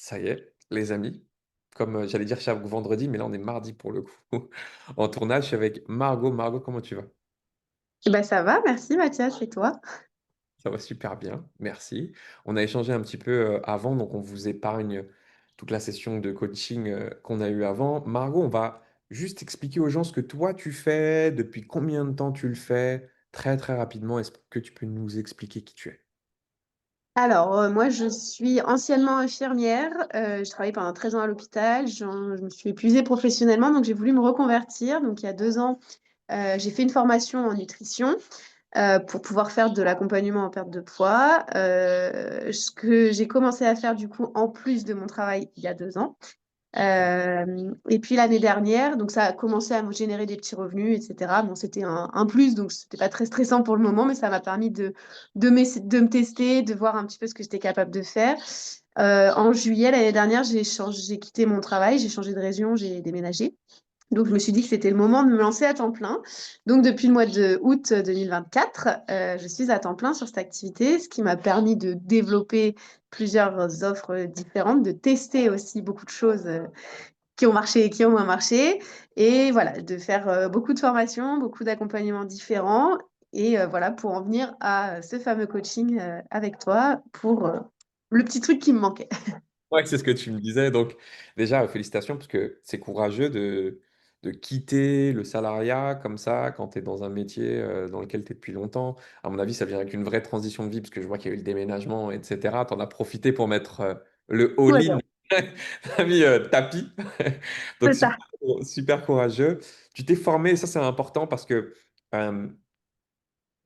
Ça y est, les amis, comme j'allais dire chaque vendredi, mais là on est mardi pour le coup, en tournage je suis avec Margot. Margot, comment tu vas? Eh ben, ça va, merci Mathias, et toi? Ça va super bien, merci. On a échangé un petit peu avant, donc on vous épargne toute la session de coaching qu'on a eu avant. Margot, on va juste expliquer aux gens ce que toi tu fais, depuis combien de temps tu le fais, très très rapidement. Est-ce que tu peux nous expliquer qui tu es? Alors, moi, je suis anciennement infirmière. Je travaillé pendant 13 ans à l'hôpital. Je me suis épuisée professionnellement, donc j'ai voulu me reconvertir. Donc, il y a 2 ans, j'ai fait une formation en nutrition pour pouvoir faire de l'accompagnement en perte de poids. Ce que j'ai commencé à faire, du coup, en plus de mon travail il y a 2 ans. Et puis l'année dernière, donc ça a commencé à me générer des petits revenus, etc. Bon, c'était un plus, donc c'était pas très stressant pour le moment, mais ça m'a permis de me tester, de voir un petit peu ce que j'étais capable de faire. En juillet l'année dernière, j'ai quitté mon travail, j'ai changé de région, j'ai déménagé. Donc, je me suis dit que c'était le moment de me lancer à temps plein. Donc, depuis le mois de août 2024, je suis à temps plein sur cette activité, ce qui m'a permis de développer plusieurs offres différentes, de tester aussi beaucoup de choses qui ont marché et qui ont moins marché, et voilà, de faire beaucoup de formations, beaucoup d'accompagnements différents, et voilà, pour en venir à ce fameux coaching avec toi pour le petit truc qui me manquait. Ouais, c'est ce que tu me disais. Donc, déjà, félicitations, parce que c'est courageux de quitter le salariat comme ça, quand tu es dans un métier dans lequel tu es depuis longtemps. À mon avis, ça vient avec une vraie transition de vie, parce que je vois qu'il y a eu le déménagement, etc. Tu en as profité pour mettre le Ouais, all-in. Tu as mis tapis. Donc, c'est ça. super, super courageux. Tu t'es formé, et ça, c'est important, parce que euh,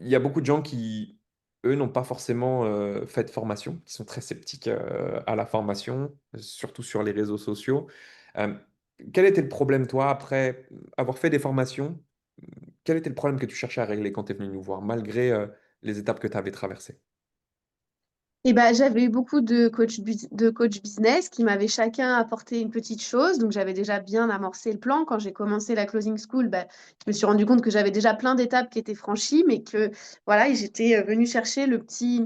il y a beaucoup de gens qui, eux, n'ont pas forcément fait de formation, qui sont très sceptiques à la formation, surtout sur les réseaux sociaux. Euh, Quel était le problème, toi, après avoir fait des formations? Quel était le problème que tu cherchais à régler quand tu es venu nous voir, malgré les étapes que tu avais traversées? Et ben, j'avais eu beaucoup de coach business qui m'avaient chacun apporté une petite chose. Donc, j'avais déjà bien amorcé le plan. Quand j'ai commencé la closing school, ben, je me suis rendu compte que j'avais déjà plein d'étapes qui étaient franchies, mais que voilà, et j'étais venue chercher le petit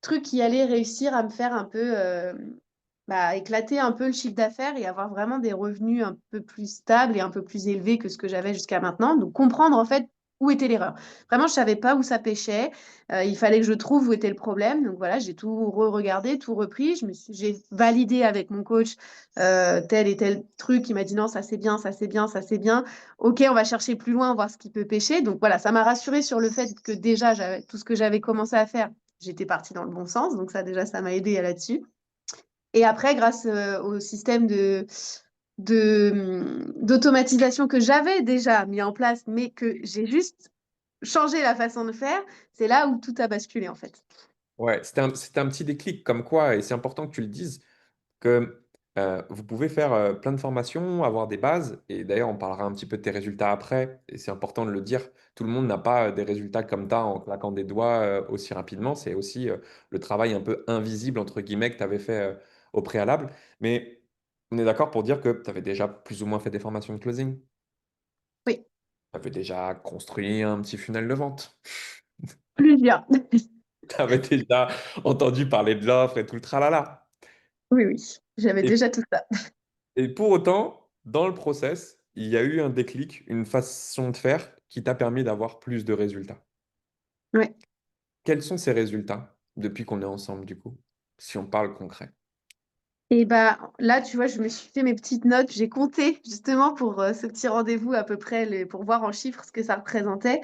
truc qui allait réussir à me faire un peu éclater un peu le chiffre d'affaires et avoir vraiment des revenus un peu plus stables et un peu plus élevés que ce que j'avais jusqu'à maintenant. Donc, comprendre en fait où était l'erreur. Vraiment, je savais pas où ça pêchait. Il fallait que je trouve où était le problème. Donc voilà, j'ai tout re-regardé, tout repris. J'ai validé avec mon coach tel et tel truc. Il m'a dit non, ça c'est bien, ça c'est bien, ça c'est bien. Ok, on va chercher plus loin, voir ce qui peut pêcher. Donc voilà, ça m'a rassurée sur le fait que déjà, tout ce que j'avais commencé à faire, j'étais partie dans le bon sens. Donc ça déjà, ça m'a aidé là-dessus. Et après, grâce au système d'automatisation que j'avais déjà mis en place, mais que j'ai juste changé la façon de faire, c'est là où tout a basculé en fait. Ouais, c'était un petit déclic, comme quoi, et c'est important que tu le dises, que vous pouvez faire plein de formations, avoir des bases, et d'ailleurs on parlera un petit peu de tes résultats après, et c'est important de le dire, tout le monde n'a pas des résultats comme ça en claquant des doigts aussi rapidement, c'est aussi le travail un peu invisible, entre guillemets, que tu avais fait au préalable, mais on est d'accord pour dire que tu avais déjà plus ou moins fait des formations de closing, Oui, tu avais déjà construit un petit funnel de vente, plusieurs. tu avais déjà entendu parler de l'offre et tout le tralala. Oui, oui, j'avais Et déjà tout ça. Et pour autant, dans le process, il y a eu un déclic, une façon de faire qui t'a permis d'avoir plus de résultats. Ouais. Quels sont ces résultats depuis qu'on est ensemble, du coup, si on parle concret? Et bah là, tu vois, je me suis fait mes petites notes, j'ai compté justement pour ce petit rendez-vous à peu près, pour voir en chiffres ce que ça représentait.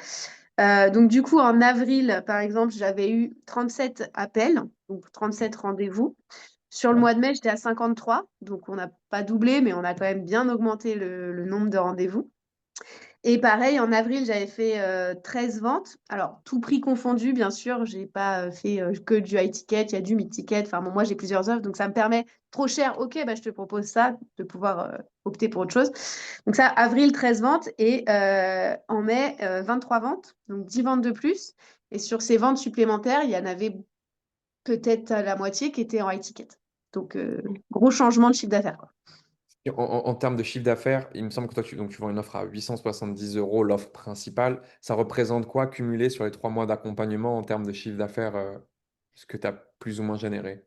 Donc du coup, en avril, par exemple, j'avais eu 37 appels, donc 37 rendez-vous. Sur le Ouais. mois de mai, j'étais à 53, donc on n'a pas doublé, mais on a quand même bien augmenté le nombre de rendez-vous. Et pareil, en avril, j'avais fait 13 ventes. Alors, tout prix confondu, bien sûr, j'ai pas fait que du high ticket, il y a du mid ticket. Enfin, bon, moi, j'ai plusieurs offres, donc ça me permet trop cher. Ok, bah, je te propose ça, de pouvoir opter pour autre chose. Donc, ça, avril, 13 ventes. Et en mai, 23 ventes, donc 10 ventes de plus. Et sur ces ventes supplémentaires, il y en avait peut-être la moitié qui étaient en high ticket. Donc, gros changement de chiffre d'affaires, quoi. Et en termes de chiffre d'affaires, il me semble que toi, donc, tu vends une offre à 870 euros, l'offre principale. Ça représente quoi cumulé sur les 3 mois d'accompagnement en termes de chiffre d'affaires, ce que tu as plus ou moins généré?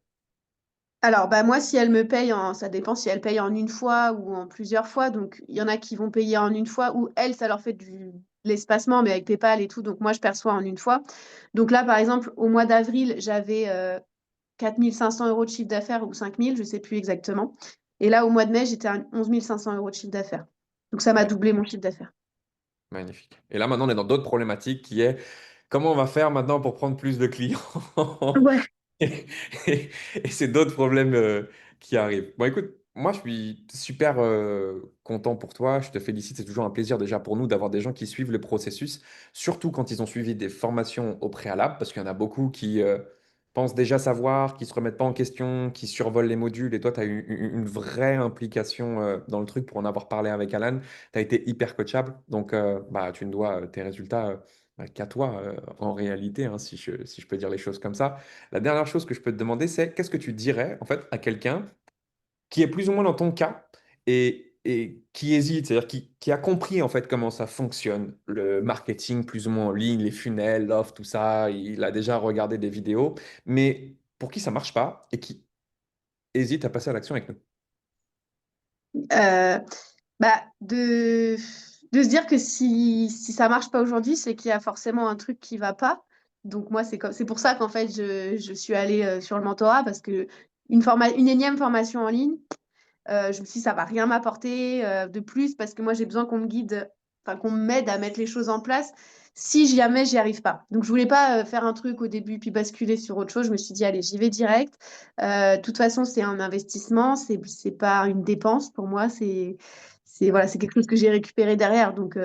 Alors, bah, moi, si elle me paye ça dépend si elle paye en une fois ou en plusieurs fois. Donc, il y en a qui vont payer en une fois ou elles, ça leur fait de l'espacement, mais avec PayPal et tout. Donc, moi, je perçois en une fois. Donc là, par exemple, au mois d'avril, j'avais 4 500 euros de chiffre d'affaires ou 5 000, je sais plus exactement. Et là, au mois de mai, j'étais à 11 500 euros de chiffre d'affaires. Donc, ça m'a Ouais, doublé mon chiffre d'affaires. magnifique. Et là, maintenant, on est dans d'autres problématiques qui est comment on va faire maintenant pour prendre plus de clients? Ouais. Et, et c'est d'autres problèmes qui arrivent. Bon, écoute, moi, je suis super content pour toi. Je te félicite. C'est toujours un plaisir déjà pour nous d'avoir des gens qui suivent le processus, surtout quand ils ont suivi des formations au préalable, parce qu'il y en a beaucoup qui pensent déjà savoir, qui se remettent pas en question, qui survolent les modules. Et toi, tu as eu une vraie implication dans le truc pour en avoir parlé avec Alan. Tu as été hyper coachable. Donc, bah, tu ne dois tes résultats qu'à toi, en réalité, hein, si je peux dire les choses comme ça. La dernière chose que je peux te demander, c'est qu'est-ce que tu dirais en fait à quelqu'un qui est plus ou moins dans ton cas et qui hésite, c'est-à-dire qui a compris en fait comment ça fonctionne, le marketing plus ou moins en ligne, les funnels, l'offre, tout ça, il a déjà regardé des vidéos, mais pour qui ça marche pas et qui hésite à passer à l'action avec nous. Euh, Bah, de se dire que si ça marche pas aujourd'hui, c'est qu'il y a forcément un truc qui va pas. Donc moi, c'est pour ça qu'en fait, je suis allée sur le mentorat parce que une énième formation en ligne, je me suis dit, ça va rien m'apporter de plus parce que moi, j'ai besoin qu'on me guide, enfin, qu'on m'aide à mettre les choses en place si jamais j'y arrive pas. Donc, je voulais pas faire un truc au début puis basculer sur autre chose. Je me suis dit, allez, j'y vais direct. De toute façon, c'est un investissement, c'est pas une dépense pour moi. Voilà, c'est quelque chose que j'ai récupéré derrière. Donc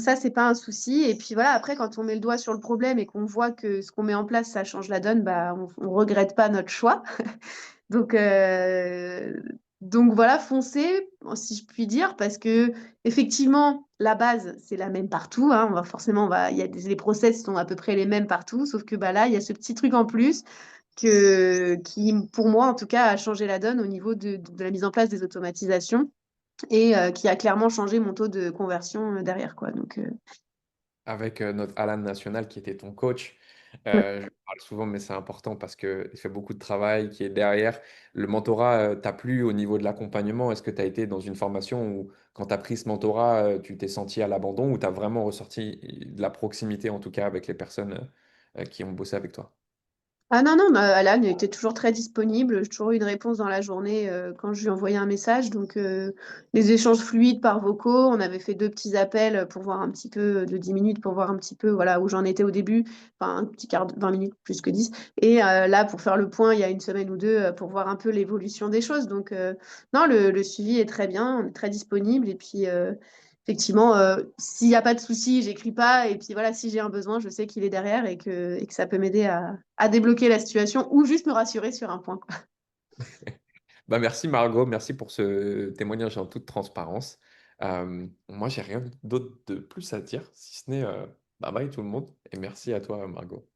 ça, c'est pas un souci. Et puis voilà, après, quand on met le doigt sur le problème et qu'on voit que ce qu'on met en place, ça change la donne, bah, on regrette pas notre choix. Donc, euh, donc voilà, foncez, si je puis dire, parce que effectivement, la base, c'est la même partout, hein. Les process sont à peu près les mêmes partout, sauf que bah, là, il y a ce petit truc en plus qui, pour moi, en tout cas, a changé la donne au niveau de la mise en place des automatisations et qui a clairement changé mon taux de conversion derrière, quoi. Avec notre Alan National qui était ton coach. Ouais. Je parle souvent, mais c'est important parce qu'il fait beaucoup de travail qui est derrière. Le mentorat t'a plu au niveau de l'accompagnement? Est-ce que tu as été dans une formation où, quand tu as pris ce mentorat, tu t'es senti à l'abandon ou tu as vraiment ressorti de la proximité, en tout cas, avec les personnes qui ont bossé avec toi? Ah non, non, bah, Alan était toujours très disponible. J'ai toujours eu une réponse dans la journée quand je lui envoyais un message. Les échanges fluides par vocaux. On avait fait deux petits appels pour voir un petit peu, de 10 minutes, pour voir un petit peu voilà, où j'en étais au début. Enfin, un petit 20 minutes, plus que 10. Et là, pour faire le point, il y a une semaine ou deux, pour voir un peu l'évolution des choses. Non, le suivi est très bien, on est très disponible. Et puis, effectivement, s'il n'y a pas de souci, j'écris pas. Et puis voilà, si j'ai un besoin, je sais qu'il est derrière et que ça peut m'aider à débloquer la situation ou juste me rassurer sur un point, quoi. Bah, merci Margot, merci pour ce témoignage en toute transparence. Moi, j'ai rien d'autre de plus à dire, si ce n'est bye bye tout le monde et merci à toi Margot.